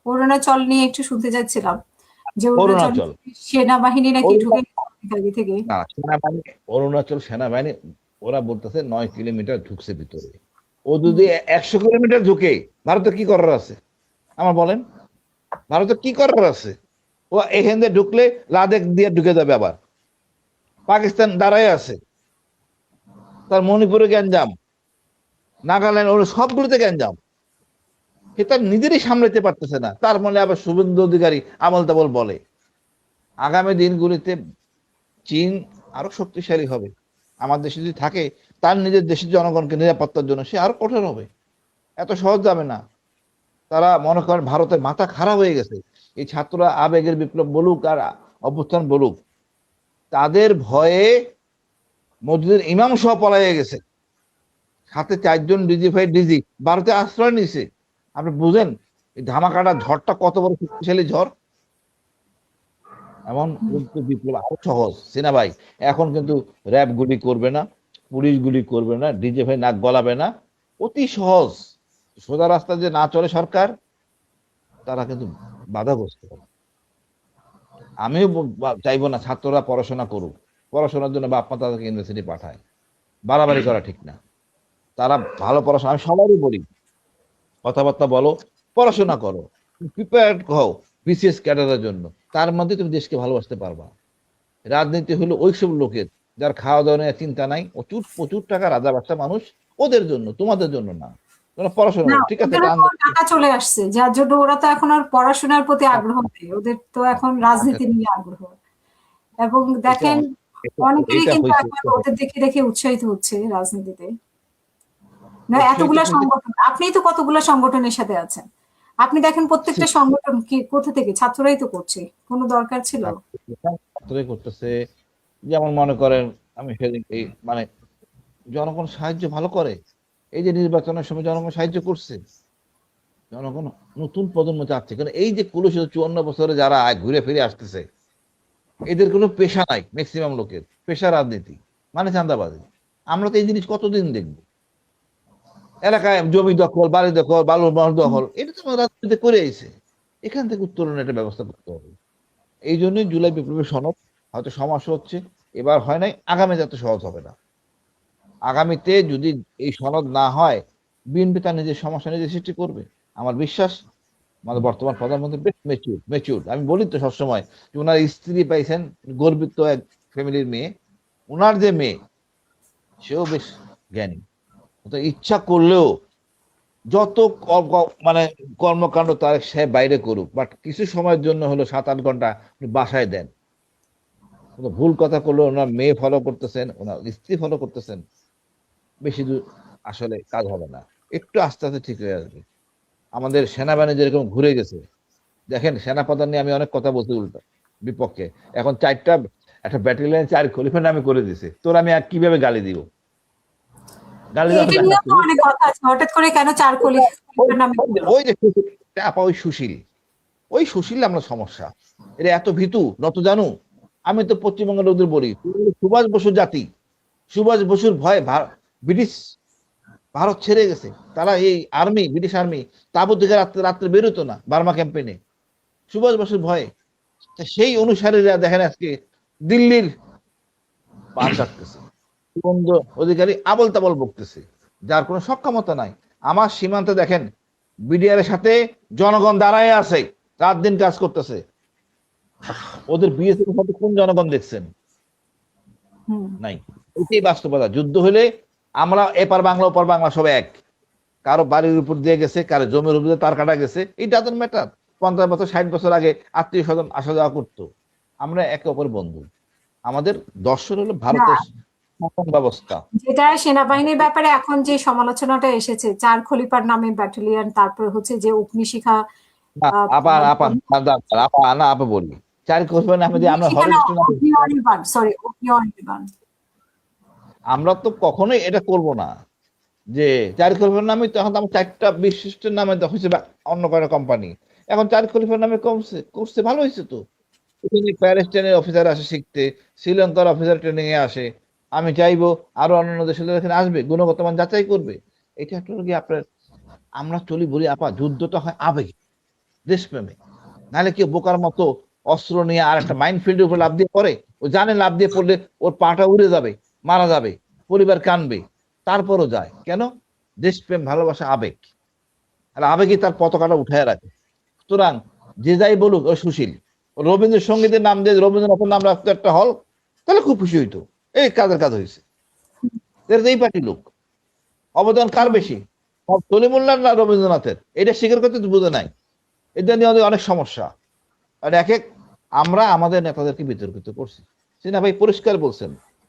অরুণাচল নিয়ে একটু শুনতে যাচ্ছিলাম যে অরুণাচল অরুণাচল, সেনাবাহিনী নাকি ঢুকে অরুণাচল গেছে অনেক আগে থেকে। না, সেনাবাহিনী, অরুণাচল সেনাবাহিনী ওরা বলতেছে 9 কিলোমিটার ঢুকছে ভিতরে। ও হুম। যদি 100 কিলোমিটার ঢুকে, ভারতের কি করার আছে আমার বলেন? ভারতের কি করার আছে? ও এখান দিয়ে ঢুকলে লাদাখ দিয়ে ঢুকে যাবে আবার। পাকিস্তান দাঁড়ায় আছে, তার মণিপুরে গ্যাঞ্জাম, নাগাল্যান্ড, ওর সবগুলোতে গ্যাঞ্জাম। সে তার নিজেরই সামলাতে পারতেছে না, তার মানে আবার শুভেন্দু অধিকারী আমল তামল বলে। আগামী দিনগুলিতে চীন আরো শক্তিশালী হবে। আমার দেশে যদি থাকে, তার নিজের দেশের জনগণকে নিরাপত্তার জন্য সে আরো কঠোর হবে। এত সহজ যাবে না। তারা মনে করেন ভারতের মাথা খারাপ হয়ে গেছে। এই ছাত্ররা আবেগের বিপ্লব বলুক আর অভ্যুত্থান বলুক, তাদের ভয়ে মসজিদের ইমাম সহ পলাইয়া গেছে, সাথে 4 জন ডিজিফাইড ডিজি ভারতে আশ্রয় নিছে। আপনি বুঝেন এই ধামাকাটা ঝড়টা কত বড় শক্তিশালী ঝড়। এমন কিন্তু বিপ্লব আরো সহজ সিনা ভাই। এখন কিন্তু র্যাব গুলি করবে না, পুলিশ গুলি করবে না, ডিজে ভাই নাক গলাবে না, অতি সহজ। সোজা রাস্তা যে না চলে সরকার, তারা কিন্তু বাধাগ্রস্ত হবে। আমিও চাইবো না ছাত্ররা পড়াশোনা করুক। পড়াশোনার জন্য বাপ মা তাদেরকে ইউনিভার্সিটি পাঠায়, বাড়াবাড়ি করা ঠিক না। তারা ভালো পড়াশোনা, আমি সবারই বলি কথাবার্তা বলো, পড়াশোনা করো, প্রিপেয়ার্ড হও বিসিএস ক্যাডারের জন্য। তার মধ্যে তুমি দেশকে ভালোবাসতে পারবা। রাজনীতি হলো ওইসব লোকের যার খাওয়া দাওয়া নিয়ে চিন্তা নাই, প্রচুর প্রচুর টাকা রাজা বাচ্চা মানুষ, ওদের জন্য, তোমাদের জন্য না। তোমরা পড়াশোনা না, করো, ঠিক আছে, ওদেরও টান তো টাকা চলে আসছে, যার জন্য ওরা তো এখন আর পড়াশোনার প্রতি আগ্রহ নেই, ওদের তো এখন রাজনীতি নিয়ে আগ্রহ। এবং এটা দেখেন এটা অনেকেরই এটা কিন্তু হয়েছে। এখন ওদের দেখে দেখে উৎসাহিত হচ্ছে রাজনীতিতে। না, উৎসাহিত এতগুলা হয়েছে। সংগঠন, আপনিই তো কতগুলা সংগঠনের সাথে আছেন। আপনি দেখেন প্রত্যেকটা সংগঠন কি কোথা থেকে, ছাত্ররাই তো করছে, কোনো দরকার ছিল? ছাত্রই করতেছে। যেমন মনে করেন, আমি সেদিন এই মানে জনগণ সাহায্য ভালো করে। এই যে নির্বাচনের সময় জনগণ সাহায্য করছে, জনগণ নতুন প্রজন্ম চাচ্ছে। কারণ এই যে কলুষিত 54 বছরে যারা ঘুরে ফিরে আসতেছে, এদের কোনো পেশা নাই, ম্যাক্সিমাম লোকের পেশা রাজনীতি, মানে চাঁদাবাজি। আমরা তো এই জিনিস কতদিন দেখবো? এলাকায় জমি দখল, বাড়ি দখল, বালুর মাল দখল, এটা তো আমরা রাজনীতি করে আইছে। এখান থেকে উত্তরণের একটা ব্যবস্থা করতে হবে। এই জন্যই জুলাই বিপ্লবের সনদ হয়তো সমস্যা হচ্ছে, এবার হয় নাই, আগামী যাতে সহজ হবে না। আগামীতে যদি এই সনদ না হয়, বিএনপি তার নিজের সমস্যা নিজে সৃষ্টি করবে। আমার বিশ্বাস আমাদের বর্তমান প্রধানমন্ত্রী বেশ ম্যাচিউর ম্যাচিউর। আমি বলি তো সবসময় যে ওনার স্ত্রী পাইছেন গর্বিত এক ফ্যামিলির মেয়ে, ওনার যে মেয়ে সেও বেশ জ্ঞানী। তো ইচ্ছা করলেও যত মানে কর্মকাণ্ড তার সে বাইরে করুক, বাট কিছু সময়ের জন্য হলো 7-8 ঘন্টা আপনি বাসায় দেন। কোনো ভুল কথা করলে ওনার মেয়ে ফলো করতেছেন, ওনার স্ত্রী ফলো করতেছেন, বেশি দূর আসলে কাজ হবে না। একটু আস্তে আস্তে ঠিক হয়ে আসবে। আমাদের সেনাবাহিনী যেরকম ঘুরে গেছে, দেখেন সেনাপ্রধান নিয়ে আমি অনেক কথা বলতে উল্টো বিপক্ষে, এখন 4টা একটা ব্যাটালিয়ন 4 খলিফার নামে করে দিছে, তোর আমি আর কিভাবে গালি দিব? গালি দেওয়ার এটা জায়গা নিয়েও আছে, তো অনেক বুঝছেন? কথা আছে, হঠাৎ করে কেন চার ওই খলিফার নামে ওই যে করলো? ওই যে আপা, ওই সুশীল, ওই সুশীল আমরা সমস্যা। এরা এত ভীতু নত জানু। আমি তো পশ্চিমবঙ্গের লোকদের বলি, সুভাষ বসুর জাতি, সুভাষ বসুর ভয়ে ব্রিটিশ ভারত ছেড়ে গেছে। তারা এই আর্মি, ব্রিটিশ আর্মি তাবু থেকে রাত্রে রাত্রে বেরোতো না বার্মা ক্যাম্পেইনে, সুভাষ বসুর ভয়ে। তা সেই অনুসারীরা দেখেন আজকে দিল্লির পার চাটতেছে, শুভেন্দু অধিকারী আবল তাবল বকতেছে, যার কোনো সক্ষমতা নাই। আমার সীমান্তে দেখেন বিডিআর এর সাথে জনগণ দাঁড়ায় আছে, রাত দিন কাজ করতেছে। ওদের বিএসএফ এর সাথে কোন জনগণ দেখছেন? হুম। নাই। এটাই বাস্তবতা। যুদ্ধ হলে আমরা এপার বাংলা ওপার বাংলা সব এক। কারো বাড়ির উপর দিয়ে গেছে, কারো জমির উপর দিয়ে তার কাটা গেছে, এই ডাজন্ট ম্যাটার। 50 বছর 60 বছর আগে আত্মীয় স্বজন আসা যাওয়া করতো। আমরা একে অপর বন্ধু। আমাদের দর্শন হলো না, ভারতের শাসন ব্যবস্থা। যেটা সেনাবাহিনীর ব্যাপারে এখন যে সমালোচনাটা এসেছে, চার খলিফার নামে ব্যাটালিয়ন, তারপরে হচ্ছে যে অগ্নিশিখা, না, আহ, আপা আপা আপা না, আপা বলি, চার কোরবান নামে যে আমরা অগ্নিশিখা না, হরেষ্ট নামে, অগ্নি অনির্বাণ, সরি, অগ্নি অনির্বাণ। আমরা তো কখনোই এটা করব না যে চার খলিফার নামে। তখন তো আমার 4টা বিশিষ্টের নামে হয়েছে অন্য কয়টা কোম্পানি। এখন চার খলিফার নামে কমছে, করছে, ভালো হয়েছে তো। এখানে প্যালেস্টাইনের অফিসার আসে শিখতে, শ্রীলঙ্কার অফিসার ট্রেনিং এ আসে। আমি চাইবো আরো অন্যান্য দেশের লোক এখানে আসবে, গুণগত মান যাচাই করবে। এটা একটা কি আপনার, আমরা চলি বলি আপা, যুদ্ধটা হয় আবেগে। দেশপ্রেমে। নাহলে কেউ বোকার মতো অস্ত্র নিয়ে আর একটা মাইন্ড ফিল্ডের উপর লাফ দিয়ে পড়ে, ও জানে লাফ দিয়ে পড়লে ওর পাটা উড়ে যাবে, মারা যাবে, পরিবার কানবে, তারপরও যায় কেন? দেশপ্রেম, ভালোবাসা, আবেগ। আর আবেগে তার পতাকাটা উঠায় রাখে। সুতরাং যে যাই বলুক ও সুশীল। রবীন্দ্রসঙ্গীতের নাম দিয়ে রবীন্দ্রনাথের নাম রাখতো একটা হল, তাহলে খুব খুশি হইতো, এই কাজের কাজ হয়েছে। এই পার্টি লোক অবদান কার বেশি, সলিমুল্লাহ না রবীন্দ্রনাথের? এটা স্বীকার করতে তো বুঝে নাই। এটা নিয়ে আমাদের অনেক সমস্যা। আর আমরা আমাদের নেতাদেরকে বিতর্কিত করছি। সিনা ভাই পরিষ্কার বলছেন